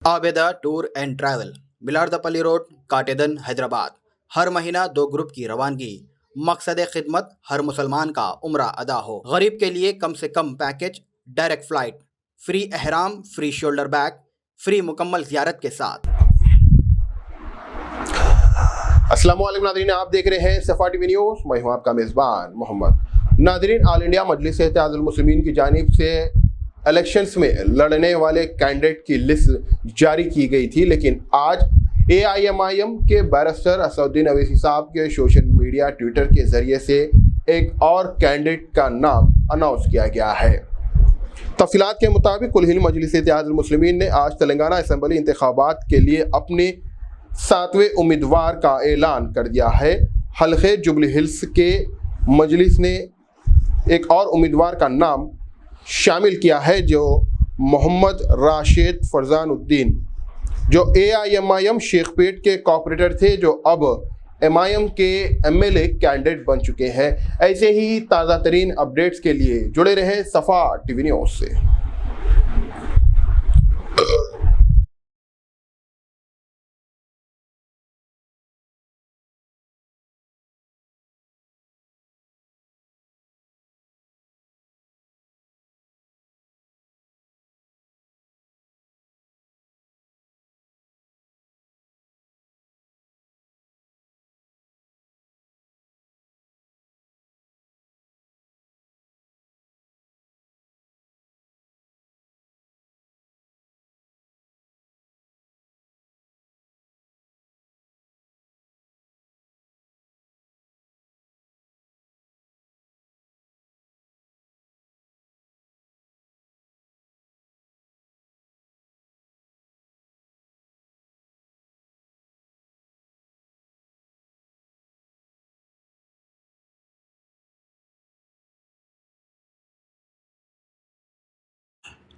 Abeda tour and travel, Mylardevpally road, Katedan, Hyderabad. हर महीना 2 group की रवानगी। मकसद खिदमत हर मुसलमान का उम्रा अदा हो। गरीब के लिए कम से कम पैकेज, डायरेक्ट फ्लाइट, फ्री एहराम, फ्री शोल्डर बैग, फ्री मुकम्मल ज़ियारत के साथ। अस्सलाम वालेकुम नादरीन, आप देख रहे हैं सफ़ा टीवी न्यूज़। मैं हूं आपका मेज़बान मोहम्मद। नादरीन, ऑल इंडिया मजलिस इत्तेहादुल मुस्लिमीन की जानिब से इलेक्शंस में लड़ने वाले कैंडिडेट की लिस्ट जारी की गई थी, लेकिन आज AIMIM के बैरिस्टर असदुद्दीन अवैसी साहब के सोशल मीडिया ट्विटर के ज़रिए से एक और कैंडिडेट का नाम अनाउंस किया गया है। तफसीलात के मुताबिक कुल हिंद मजलिस इत्तेहादुल मुस्लिमीन ने आज तेलंगाना असम्बली इंतखाबात के लिए अपने 7वें उम्मीदवार का ऐलान कर दिया है। हल्के जुबली हिल्स के मजलिस ने एक और उम्मीदवार का नाम शामिल किया है, जो मोहम्मद राशिद फरजानुद्दीन, जो AIMIM शेखपेट के कॉर्पोरेटर थे, जो अब MIM के MLA कैंडिडेट बन चुके हैं। ऐसे ही ताज़ा तरीन अपडेट्स के लिए जुड़े रहे सफ़ा टीवी न्यूज़ से।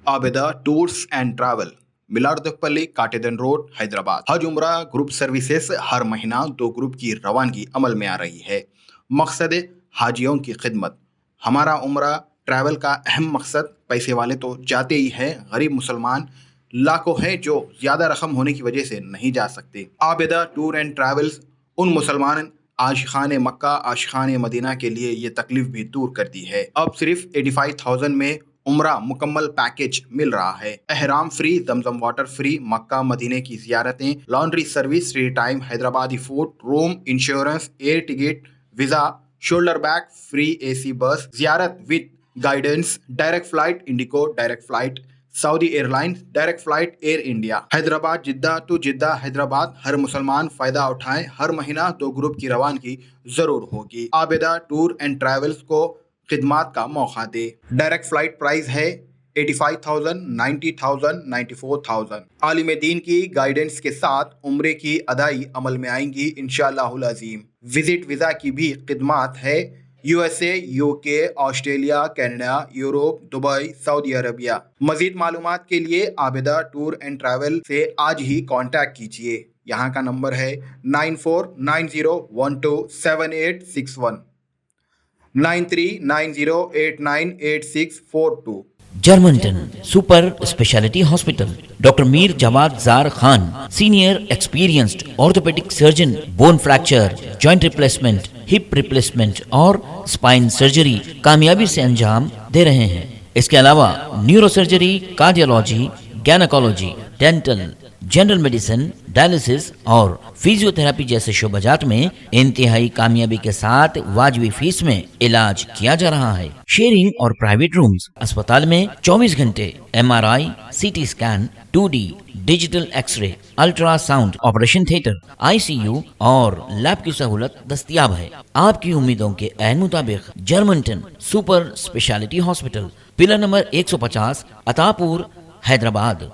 Abeda tours and travel, Mylardevpally, Katedan road, Hyderabad. हज उम्रा ग्रुप सर्विसेज हर महीना 2 ग्रुप की रवानगी अमल में आ रही है। मकसद हाजियों की खिदमत। हमारा उम्रा ट्रैवल का अहम मकसद, पैसे वाले तो जाते ही हैं, गरीब मुसलमान लाखों हैं जो ज़्यादा रकम होने की वजह से नहीं जा सकते। आबेदा टूर एंड ट्रैवल्स उन मुसलमान आशिकान मक्का, आशिकान मदीना के लिए ये तकलीफ भी दूर करती है। अब सिर्फ 85,000 में उम्रा मुकम्मल पैकेज मिल रहा है। एहराम free, Zamzam water free, Mecca मदीने की जियारतें, laundry service, free time, Hyderabadi food, room, insurance, air ticket, visa, shoulder bag, free AC bus, जियारत with guidance, direct flight IndiGo, direct flight Saudi Airlines, direct flight Air India, Hyderabad Jeddah to Jeddah Hyderabad. हर मुसलमान फ़ायदा उठाएं। हर महीना 2 group की रवानगी ज़रूर होगी। आबेदा टूर एंड ट्रैवल्स को खिदमात का मौका दे। डायरेक्ट फ्लाइट प्राइस है 85,000, 90,000, 94,000। आलिम दीन की गाइडेंस के साथ उम्रे की अदाई अमल में आएंगी इंशाअल्लाहुल अज़ीम। विजिट वीज़ा की भी खिदमात है। USA, UK, Australia, Canada, Europe, Dubai, Saudi Arabia. मज़ीद मालूमात के लिए आबेदा टूर एंड ट्रैवल से आज ही कांटेक्ट कीजिए। यहाँ का नंबर है 9490127861, 9390898642। जर्मनटन super speciality hospital, doctor Mir Jawad Jar Khan, senior experienced orthopaedic surgeon, bone fracture, joint replacement, hip replacement और स्पाइन सर्जरी कामयाबी से अंजाम दे रहे हैं। इसके अलावा neuro surgery, cardiology, gynaecology, dental, general medicine, dialysis और फिजियोथेरेपी जैसे शोबाजात में इंतहाई कामयाबी के साथ वाजिबी फीस में इलाज किया जा रहा है। शेयरिंग और प्राइवेट रूम्स। अस्पताल में 24 घंटे MRI, CT scan, 2D digital x ray, ultrasound, operation theatre, ICU और लैब की सहूलत दस्तयाब है। आपकी उम्मीदों के ऐन मुताबिक Germanten super speciality hospital, pillar number 150, Attapur, Hyderabad.